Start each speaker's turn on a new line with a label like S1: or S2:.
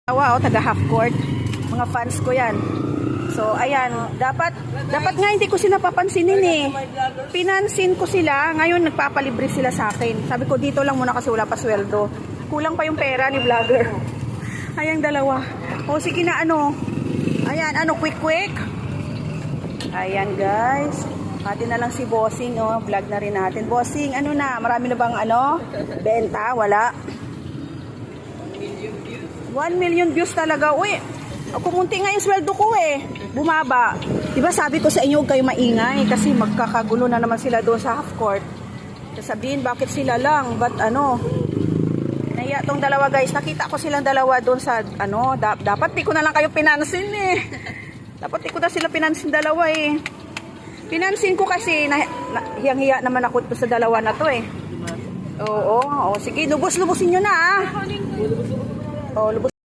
S1: Wow, taga half court. Mga fans ko yan. So, ayan. Dapat nga hindi ko sila papansinin eh. Pinansin ko sila. Ngayon, nagpapalibre sila sa akin. Sabi ko, dito lang muna kasi wala pa sweldo. Kulang pa yung pera ni vlogger. Ayan, dalawa. O, sige na, ano. Ayan, ano, quick. Ayan, guys. Pati na lang si Bossing, oh. Vlog na rin natin. Bossing, ano na? Marami na bang, ano? Benta? Wala. 1 million views talaga. Uy, kumunti nga yung sweldo ko eh. Bumaba. Diba sabi ko sa inyo, huwag kayo maingay kasi magkakagulo na naman sila doon sa half court. Sasabihin, bakit sila lang? But ano, naiya tong dalawa guys. Nakita ko silang dalawa doon sa ano, dapat di ko na lang kayo pinansin eh. Dapat di ko na sila pinansin dalawa eh. Pinansin ko kasi, hiyang-hiya naman ako sa dalawa na to eh. Oo, sige, lubos-lubusin nyo na ah. Oh, lubos.